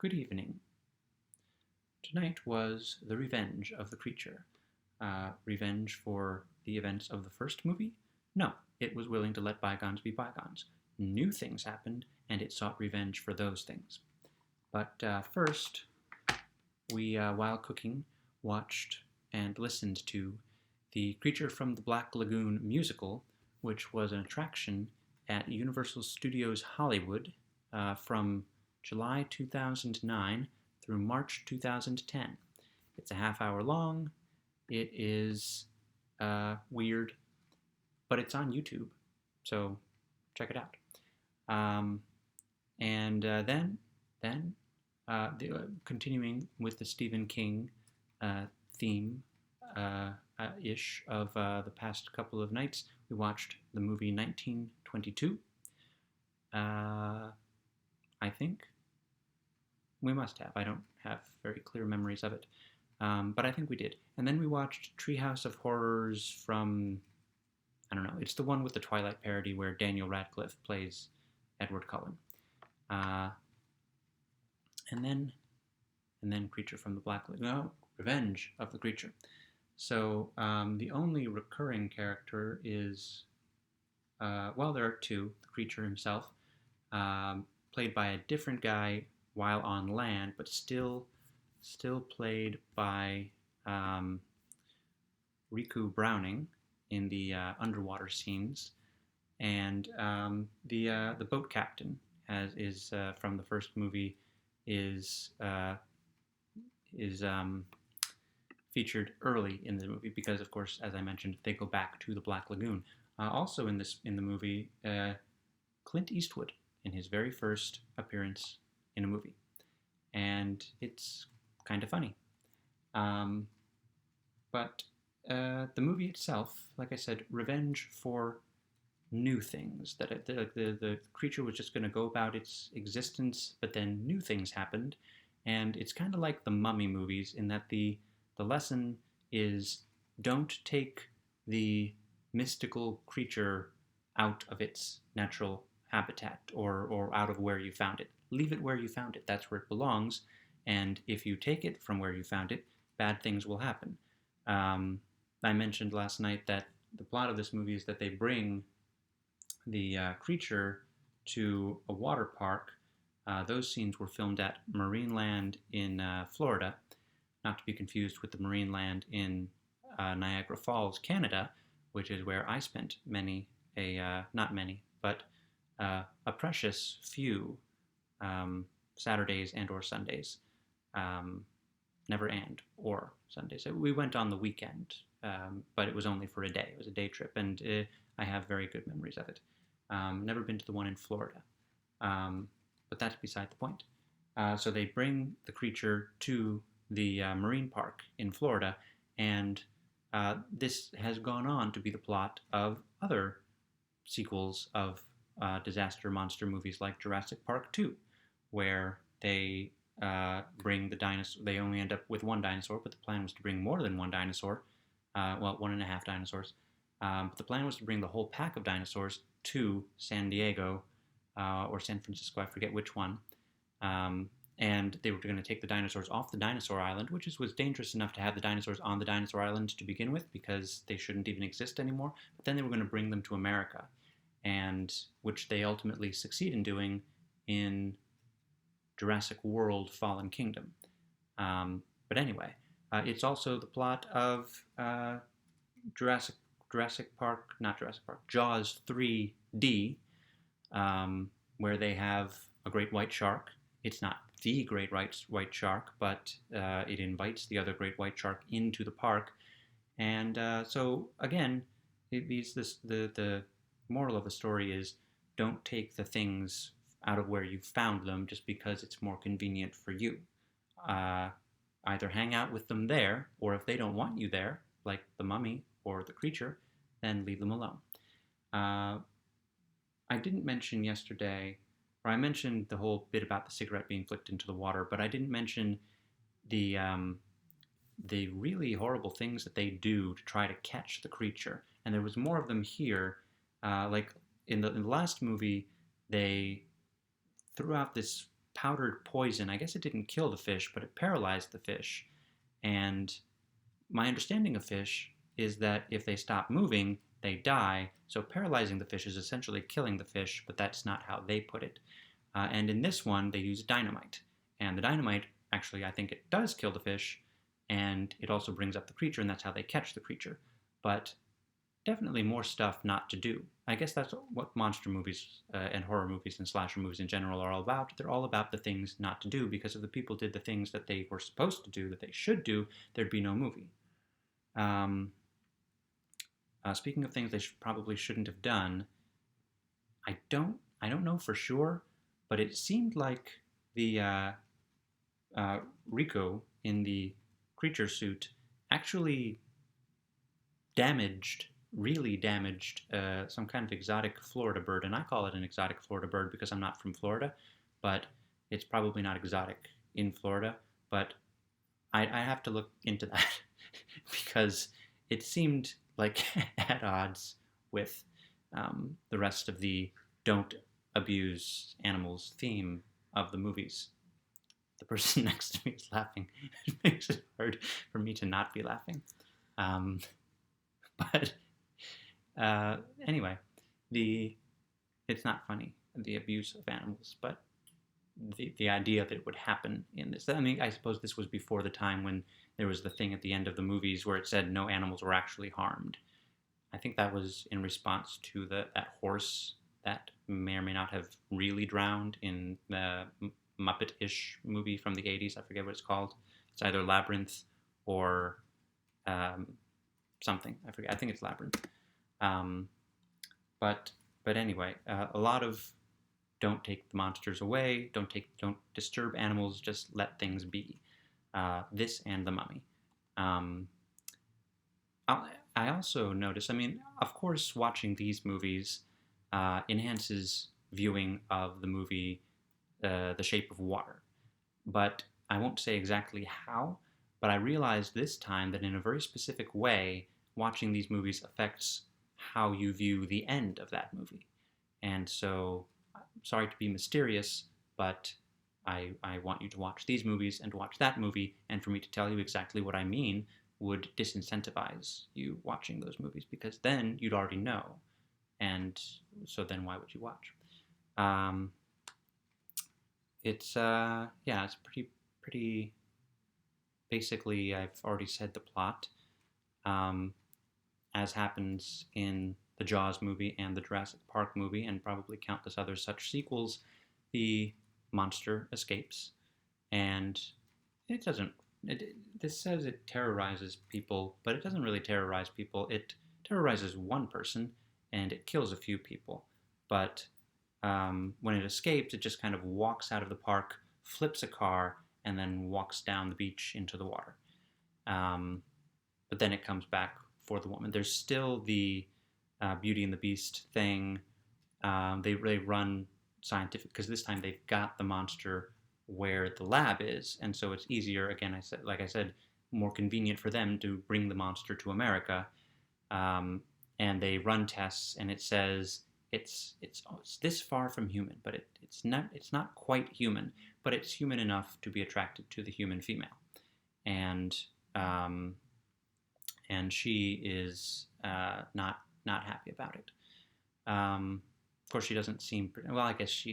Good evening. Tonight was The Revenge of the Creature. Revenge for the events of the first movie? No, it was willing to let bygones be bygones. New things happened, and it sought revenge for those things. But first, we, while cooking, watched and listened to The Creature from the Black Lagoon musical, which was an attraction at Universal Studios Hollywood from July 2009 through March 2010. It's a half hour long. It is weird, but it's on YouTube, so check it out. Continuing with the Stephen King theme ish of the past couple of nights, we watched the movie 1922. I think we must have. I don't have very clear memories of it, but I think we did. And then we watched Treehouse of Horrors from, I don't know, it's the one with the Twilight parody where Daniel Radcliffe plays Edward Cullen. And then Creature from the Black Lagoon. No, Revenge of the Creature. So the only recurring character is, well, there are two. The creature himself, played by a different guy while on land, but still played by Riku Browning in the underwater scenes, and the boat captain is from the first movie is featured early in the movie because, of course, as I mentioned, they go back to the Black Lagoon. Also in the movie, Clint Eastwood in his very first appearance in a movie, and it's kind of funny. But the movie itself, like I said, revenge for new things. That the creature was just going to go about its existence, but then new things happened, and it's kind of like the Mummy movies in that the lesson is don't take the mystical creature out of its natural habitat or out of where you found it. Leave it where you found it. That's where it belongs. And if you take it from where you found it, bad things will happen. I mentioned last night that the plot of this movie is that they bring the creature to a water park. Those scenes were filmed at Marineland in Florida, not to be confused with the Marineland in Niagara Falls, Canada, which is where I spent not many, but a precious few Saturdays and or Sundays. Never and or Sundays. We went on the weekend, but it was only for a day. It was a day trip, and I have very good memories of it. Never been to the one in Florida, but that's beside the point. So they bring the creature to the marine park in Florida, and this has gone on to be the plot of other sequels of disaster monster movies like Jurassic Park 2, where they bring the dinosaur. They only end up with one dinosaur, but the plan was to bring more than one dinosaur. Well, 1.5 dinosaurs. But the plan was to bring the whole pack of dinosaurs to San Diego or San Francisco, I forget which one. And they were going to take the dinosaurs off the dinosaur island, which was dangerous enough to have the dinosaurs on the dinosaur island to begin with because they shouldn't even exist anymore. But then they were going to bring them to America, and which they ultimately succeed in doing in Jurassic World Fallen Kingdom. But anyway, it's also the plot of Jaws 3D, where they have a great white shark. It's not the great white shark, but it invites the other great white shark into the park. And so again, the moral of the story is don't take the things out of where you found them just because it's more convenient for you. Either hang out with them there, or if they don't want you there, like the mummy or the creature, then leave them alone. I didn't mention yesterday, or I mentioned the whole bit about the cigarette being flicked into the water, but I didn't mention the really horrible things that they do to try to catch the creature. And there was more of them here. Like in the last movie, they threw out this powdered poison. I guess it didn't kill the fish, but it paralyzed the fish. And my understanding of fish is that if they stop moving, they die. So paralyzing the fish is essentially killing the fish, but that's not how they put it. And in this one, they use dynamite. And the dynamite, actually, I think it does kill the fish, and it also brings up the creature, and that's how they catch the creature. But definitely more stuff not to do. I guess that's what monster movies and horror movies and slasher movies in general are all about. They're all about the things not to do, because if the people did the things that they were supposed to do, that they should do, there'd be no movie. Speaking of things they probably shouldn't have done, I don't know for sure, but it seemed like the Rico in the creature suit actually really damaged some kind of exotic Florida bird, and I call it an exotic Florida bird because I'm not from Florida, but it's probably not exotic in Florida, but I have to look into that because it seemed like at odds with the rest of the don't abuse animals theme of the movies. The person next to me is laughing. It makes it hard for me to not be laughing. But anyway, it's not funny, the abuse of animals, but the idea that it would happen in this. I mean, I suppose this was before the time when there was the thing at the end of the movies where it said no animals were actually harmed. I think that was in response to that horse that may or may not have really drowned in the Muppet-ish movie from the 80s. I forget what it's called. It's either Labyrinth or something. I forget. I think it's Labyrinth. But anyway, a lot of don't take the monsters away, don't disturb animals, just let things be. This and The Mummy. I also notice, I mean, of course, watching these movies enhances viewing of the movie The Shape of Water. But I won't say exactly how, but I realized this time that in a very specific way, watching these movies affects how you view the end of that movie. And so, sorry to be mysterious, but I want you to watch these movies and watch that movie, and for me to tell you exactly what I mean would disincentivize you watching those movies, because then you'd already know, and so then why would you watch? It's pretty. Basically, I've already said the plot. As happens in the Jaws movie and the Jurassic Park movie, and probably countless other such sequels, the monster escapes, and it doesn't. This says it terrorizes people, but it doesn't really terrorize people. It terrorizes one person, and it kills a few people. But when it escapes, it just kind of walks out of the park, flips a car, and then walks down the beach into the water. But then it comes back for the woman. There's still the Beauty and the Beast thing. They run scientific, because this time they've got the monster where the lab is, and so it's easier. Again, like I said, more convenient for them to bring the monster to America. And they run tests, and it says it's this far from human, but it's not quite human, but it's human enough to be attracted to the human female, and she is not happy about it. Of course, she doesn't seem well. I guess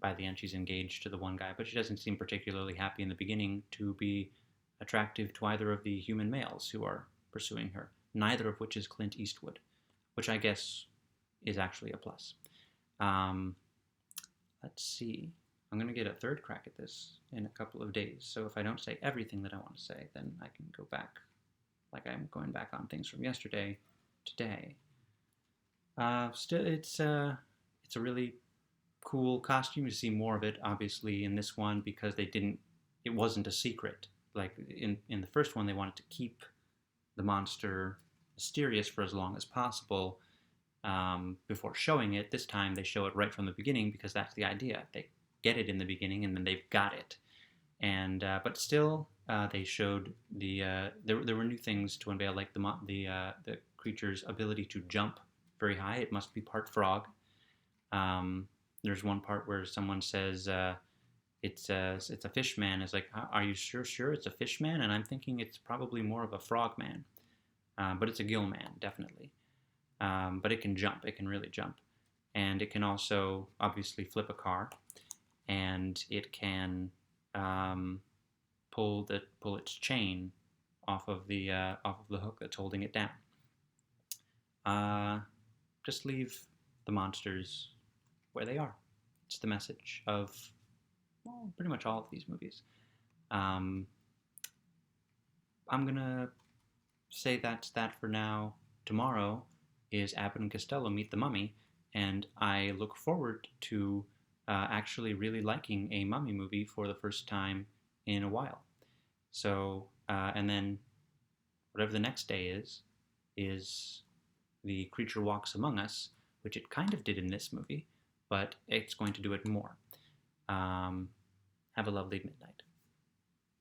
by the end she's engaged to the one guy, but she doesn't seem particularly happy in the beginning to be attractive to either of the human males who are pursuing her. Neither of which is Clint Eastwood, which I guess is actually a plus. Let's see. I'm going to get a third crack at this in a couple of days. So if I don't say everything that I want to say, then I can go back, like I'm going back on things from yesterday, today. Still, it's a really cool costume. You see more of it, obviously, in this one because it wasn't a secret. Like in the first one, they wanted to keep the monster mysterious for as long as possible before showing it. This time they show it right from the beginning because that's the idea. They get it in the beginning and then they've got it. And but still, they showed there were new things to unveil, like the creature's ability to jump very high. It must be part frog. There's one part where someone says, it's a fish man. It's like, are you sure it's a fish man? And I'm thinking it's probably more of a frog man, but it's a gill man definitely. But it can jump. It can really jump, and it can also obviously flip a car, and it can um, pull its chain off of the hook that's holding it down. Uh, just leave the monsters where they are. It's the message of, well, pretty much all of these movies. Um, I'm gonna say that's that for now. Tomorrow is Abbott and Costello Meet the Mummy, and I look forward to actually really liking a mummy movie for the first time in a while. So, and then whatever the next day is the creature walks among us, which it kind of did in this movie, but it's going to do it more. Have a lovely midnight.